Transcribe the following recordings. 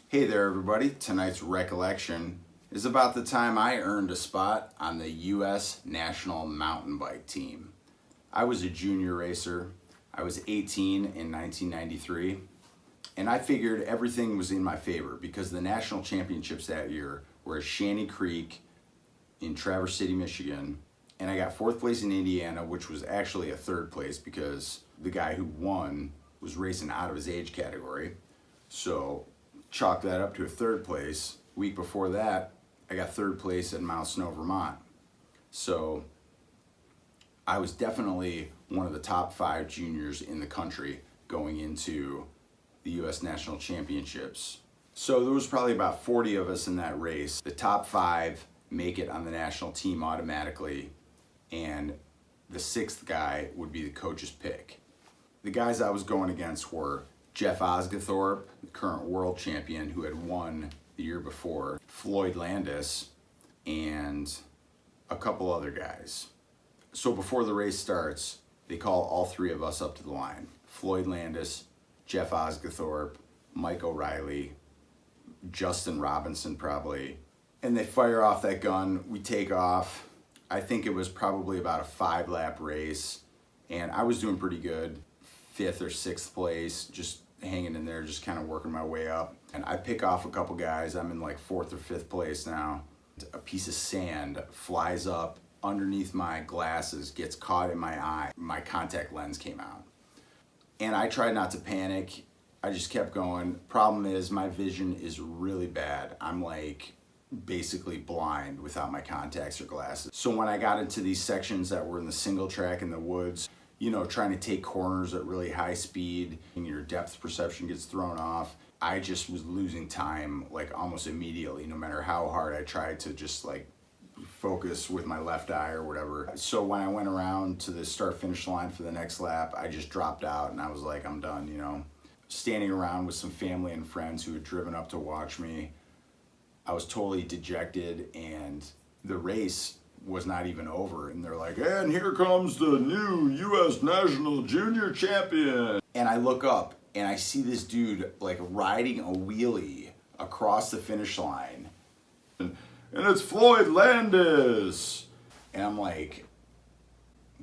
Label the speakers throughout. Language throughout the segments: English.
Speaker 1: Hey there, everybody. Tonight's recollection is about the time I earned a spot on the U.S. National Mountain Bike Team. I was a junior racer. I was 18 in 1993, and I figured everything was in my favor because the national championships that year were at Shanty Creek in Traverse City, Michigan, and I got fourth place in Indiana, which was actually a third place because the guy who won was racing out of his age category. So chalk that up to a third place. Week before that, I got third place at Mount Snow, Vermont. So I was definitely one of the top 5 juniors in the country going into the U.S. National Championships. So there was probably about 40 of us in that race. The top 5 make it on the national team automatically, and the 6th guy would be the coach's pick. The guys I was going against were Jeff Osgathorpe, the current world champion who had won the year before, Floyd Landis, and a couple other guys. So before the race starts, they call all 3 of us up to the line. Floyd Landis, Jeff Osgathorpe, Mike O'Reilly, Justin Robinson probably. And they fire off that gun, we take off. I think it was probably about a 5-lap race, and I was doing pretty good. 5th or 6th place, just hanging in there, just kind of working my way up. And I pick off a couple guys. I'm in like 4th or 5th place now. A piece of sand flies up underneath my glasses, gets caught in my eye. My contact lens came out. And I tried not to panic. I just kept going. Problem is, my vision is really bad. I'm like basically blind without my contacts or glasses. So when I got into these sections that were in the single track in the woods, you know, trying to take corners at really high speed and your depth perception gets thrown off, I just was losing time like almost immediately, no matter how hard I tried to just like focus with my left eye or whatever. So when I went around to the start finish line for the next lap, I just dropped out and I was like, I'm done, you know. Standing around with some family and friends who had driven up to watch me, I was totally dejected, and the race was not even over, and they're like, and here comes the new U.S. National Junior Champion. And I look up and I see this dude like riding a wheelie across the finish line, and it's Floyd Landis. And I'm like,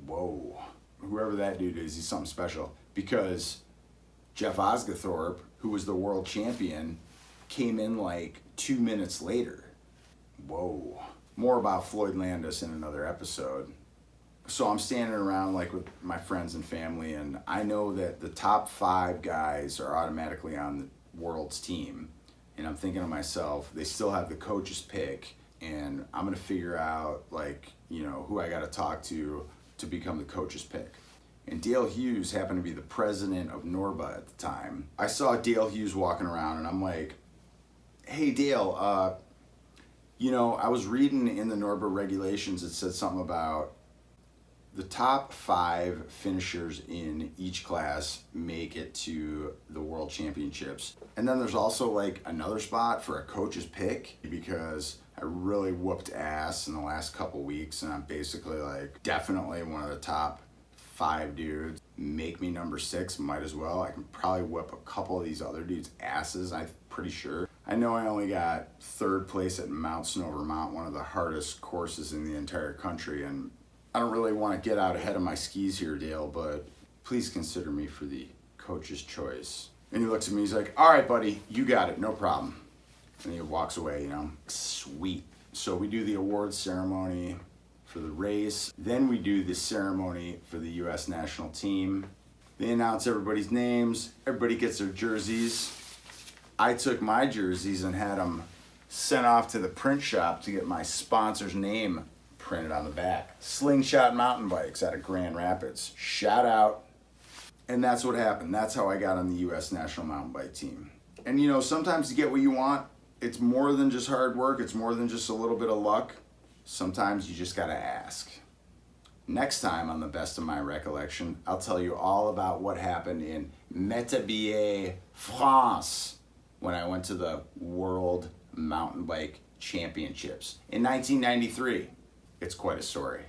Speaker 1: whoa, whoever that dude is, he's something special, because Jeff Osgathorpe, who was the world champion, came in like 2 minutes later. Whoa. More about Floyd Landis in another episode. So I'm standing around like with my friends and family, and I know that the top 5 guys are automatically on the world's team. And I'm thinking to myself, they still have the coach's pick, and I'm gonna figure out like, you know, who I gotta talk to become the coach's pick. And Dale Hughes happened to be the president of NORBA at the time. I saw Dale Hughes walking around, and I'm like, hey Dale, you know, I was reading in the NORBA regulations, it said something about the top 5 finishers in each class make it to the World Championships. And then there's also like another spot for a coach's pick, because I really whooped ass in the last couple weeks, and I'm basically like definitely one of the top 5 dudes. Make me number 6, might as well. I can probably whip a couple of these other dudes' asses, I'm pretty sure. I know I only got 3rd place at Mount Snow, Vermont, one of the hardest courses in the entire country, and I don't really want to get out ahead of my skis here, Dale, but please consider me for the coach's choice. And he looks at me, he's like, all right, buddy, you got it, no problem. And he walks away, you know. Sweet. So we do the awards ceremony for the race. Then we do the ceremony for the U.S. national team. They announce everybody's names. Everybody gets their jerseys. I took my jerseys and had them sent off to the print shop to get my sponsor's name printed on the back. Slingshot Mountain Bikes out of Grand Rapids. Shout out. And that's what happened. That's how I got on the U.S. National Mountain Bike Team. And you know, sometimes to get what you want, it's more than just hard work. It's more than just a little bit of luck. Sometimes you just gotta ask. Next time on the Best of My Recollection, I'll tell you all about what happened in Métabier, France, when I went to the World Mountain Bike Championships in 1993. It's quite a story.